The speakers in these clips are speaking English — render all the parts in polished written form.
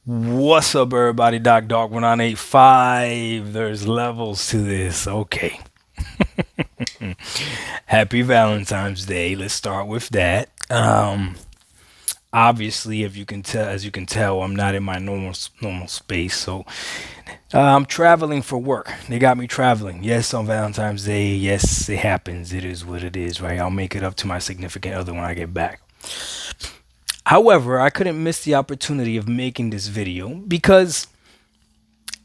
What's up, everybody? Dog 1985. There's levels to this. Okay. Happy Valentine's Day. Let's start with that. Obviously, if you can tell, as you can tell, I'm not in my normal space. So I'm traveling for work. They got me traveling. Yes, on Valentine's Day. Yes, it happens. It is what it is, right? I'll make it up to my significant other when I get back. However, I couldn't miss the opportunity of making this video because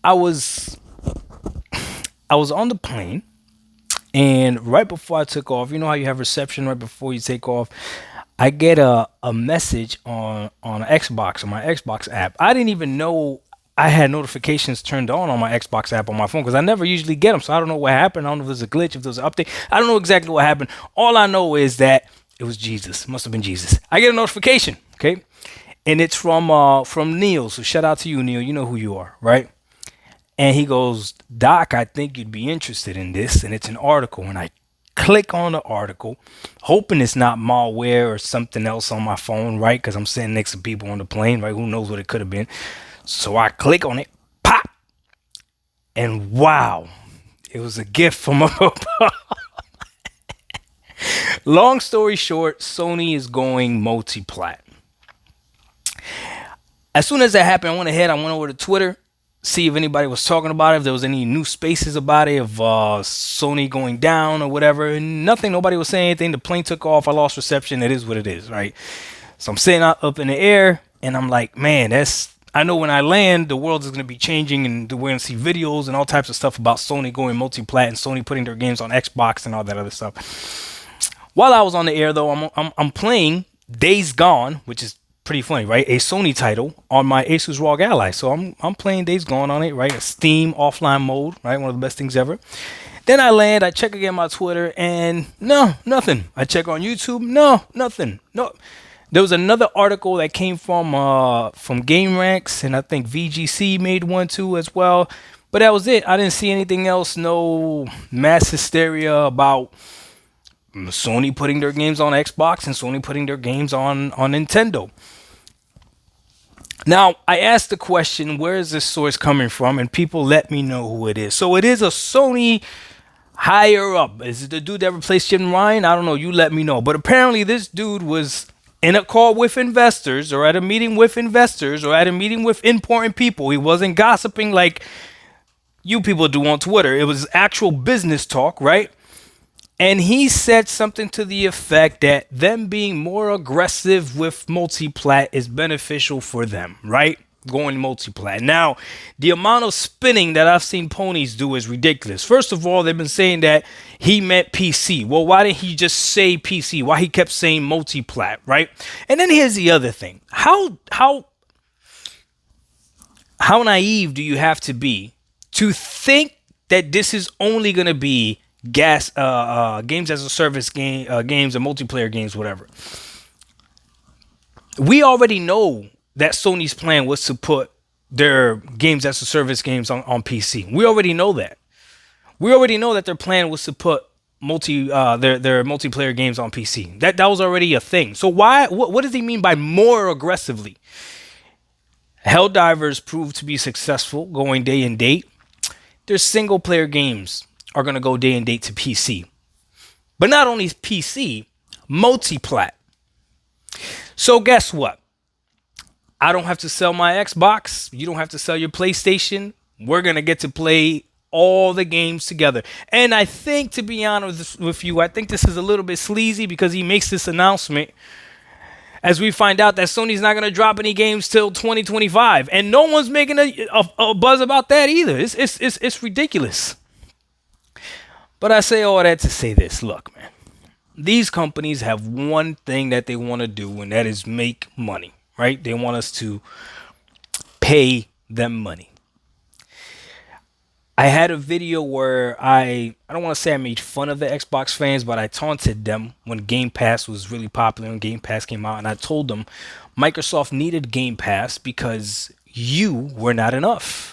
I was I was on the plane, and right before I took off, you know how you have reception right before you take off, I get a message on Xbox, on my Xbox app. I didn't even know I had notifications turned on my Xbox app on my phone because I never usually get them. So I don't know what happened. I don't know if there's a glitch, if there's an update. I don't know exactly what happened. All I know is that it was Jesus. Must have been Jesus. I get a notification, okay? And it's from Neil. So shout out to you, Neil. You know who you are, right? And he goes, Doc, I think you'd be interested in this. And it's an article. And I click on the article, hoping it's not malware or something else on my phone, right? Because I'm sitting next to people on the plane, right? Who knows what it could have been. So I click on it, pop, and wow, it was a gift from above. Long story short, Sony is going multi-plat. As soon as that happened, I went over to Twitter, see if anybody was talking about it, if there was any new spaces about it, if Sony going down or whatever. And nothing, nobody was saying anything. The plane took off. I lost reception. It is what it is, right? So I'm sitting up in the air, and I'm like, man, I know when I land, the world is going to be changing, and we're going to see videos and all types of stuff about Sony going multi-plat and Sony putting their games on Xbox and all that other stuff. While I was on the air, though, I'm playing Days Gone, which is pretty funny, right? A Sony title on my Asus ROG Ally. So I'm playing Days Gone on it, right? A Steam offline mode, right? One of the best things ever. Then I land, I check again my Twitter, and no, nothing. I check on YouTube, no, nothing. No. There was another article that came from Game Ranks, and I think VGC made one too as well. But that was it. I didn't see anything else. No mass hysteria about Sony putting their games on Xbox and Sony putting their games on Nintendo. Now, I asked the question, where is this source coming from? And people let me know who it is. So it is a Sony higher up. Is it the dude that replaced Jim Ryan? I don't know. You let me know. But apparently this dude was in a call with investors, or at a meeting with investors, or at a meeting with important people. He wasn't gossiping like you people do on Twitter. It was actual business talk, right? And he said something to the effect that them being more aggressive with multi-plat is beneficial for them, right? Going multi-plat. Now, the amount of spinning that I've seen ponies do is ridiculous. First of all, they've been saying that he meant PC. Well, why didn't he just say PC? Why he kept saying multi-plat, right? And then here's the other thing. How naive do you have to be to think that this is only going to be games as a service games and multiplayer games, whatever? We already know that Sony's plan was to put their games as a service games on PC. We already know that. We already know that their plan was to put their multiplayer games on PC. That was already a thing. So what does he mean by more aggressively? Helldivers proved to be successful going day and date. Their single player games are going to go day and date to PC. But not only PC, multi-plat. So guess what? I don't have to sell my Xbox. You don't have to sell your PlayStation. We're going to get to play all the games together. And I think, to be honest with you, I think this is a little bit sleazy because he makes this announcement as we find out that Sony's not going to drop any games till 2025. And no one's making a buzz about that either. It's ridiculous. But I say all that to say this. Look, man, these companies have one thing that they want to do, and that is make money, right? They want us to pay them money. I had a video where I don't want to say I made fun of the Xbox fans, but I taunted them when Game Pass was really popular and Game Pass came out. And I told them Microsoft needed Game Pass because you were not enough.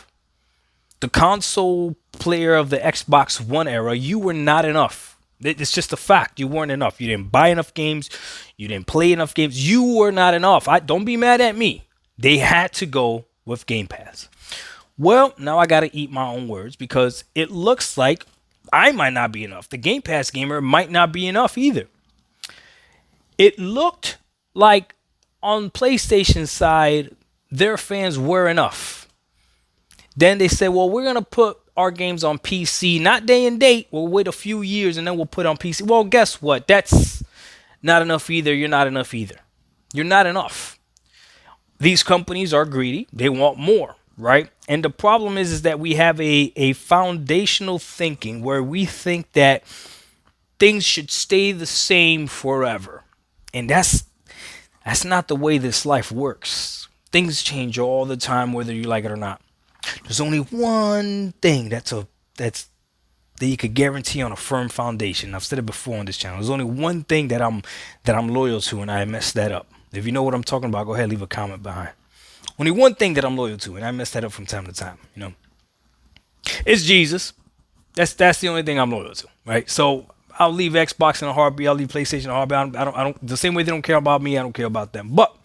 The console player of the Xbox One era, you were not enough. It's just a fact. You weren't enough. You didn't buy enough games. You didn't play enough games. You were not enough. Don't be mad at me. They had to go with Game Pass. Well, now I got to eat my own words because it looks like I might not be enough. The Game Pass gamer might not be enough either. It looked like on PlayStation side, their fans were enough. Then they said, well, we're going to put our games on PC, not day and date. We'll wait a few years and then we'll put it on PC. Well, guess what? That's not enough either. You're not enough either. You're not enough. These companies are greedy. They want more, right? And the problem is that we have a foundational thinking where we think that things should stay the same forever. And that's not the way this life works. Things change all the time, whether you like it or not. There's only one thing that you could guarantee on a firm foundation. I've said it before on this channel. There's only one thing that I'm loyal to, and I messed that up. If you know what I'm talking about, go ahead, leave a comment behind. Only one thing that I'm loyal to, and I mess that up from time to time. It's Jesus. That's the only thing I'm loyal to, right? So I'll leave Xbox in a heartbeat. I'll leave PlayStation in a heartbeat. I don't. The same way they don't care about me, I don't care about them. But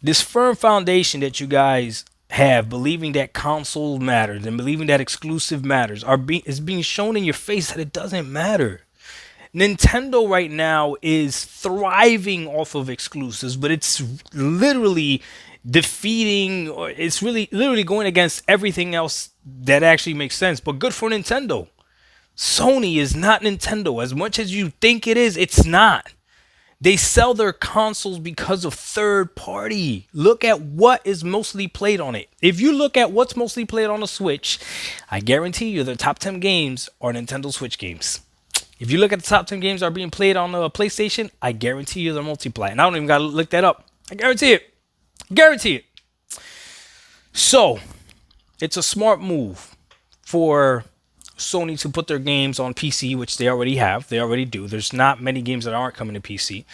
this firm foundation that you guys have, believing that console matters and believing that exclusive matters, is being shown in your face that it doesn't matter. Nintendo right now is thriving off of exclusives, but it's literally defeating, or it's really literally going against everything else that actually makes sense. But good for Nintendo. Sony is not Nintendo. As much as you think it is, it's not. They sell their consoles because of third party. Look at what is mostly played on it. If you look at what's mostly played on the Switch, I guarantee you the top 10 games are Nintendo Switch games. If you look at the top 10 games that are being played on the PlayStation, I guarantee you they're multiplayer. And I don't even got to look that up. I guarantee it. Guarantee it. So, it's a smart move for Sony to put their games on PC, which they already have. They already do. There's not many games that aren't coming to PC.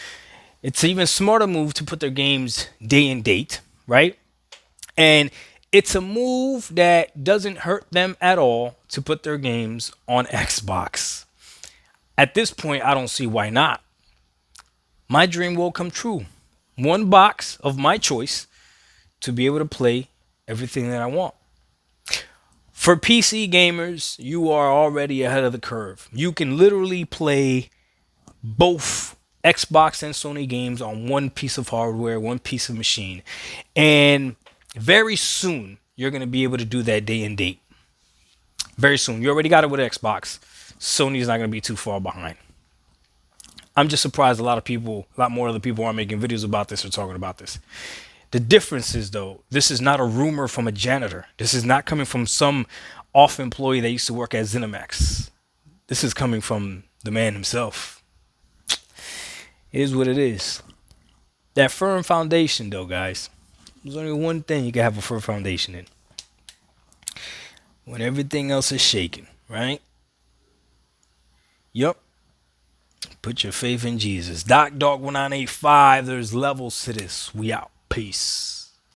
It's an even smarter move to put their games day and date, right? And it's a move that doesn't hurt them at all to put their games on Xbox. At this point, I don't see why not. My dream will come true. One box of my choice to be able to play everything that I want. For PC gamers, you are already ahead of the curve. You can literally play both Xbox and Sony games on one piece of hardware, one piece of machine. And very soon, you're going to be able to do that day and date. Very soon. You already got it with Xbox. Sony's not going to be too far behind. I'm just surprised a lot more other people aren't making videos about this or talking about this. The difference is, though, this is not a rumor from a janitor. This is not coming from some off employee that used to work at ZeniMax. This is coming from the man himself. It is what it is. That firm foundation, though, guys. There's only one thing you can have a firm foundation in. When everything else is shaking, right? Yup. Put your faith in Jesus. Doc Dog 1985. There's levels to this. We out. Peace.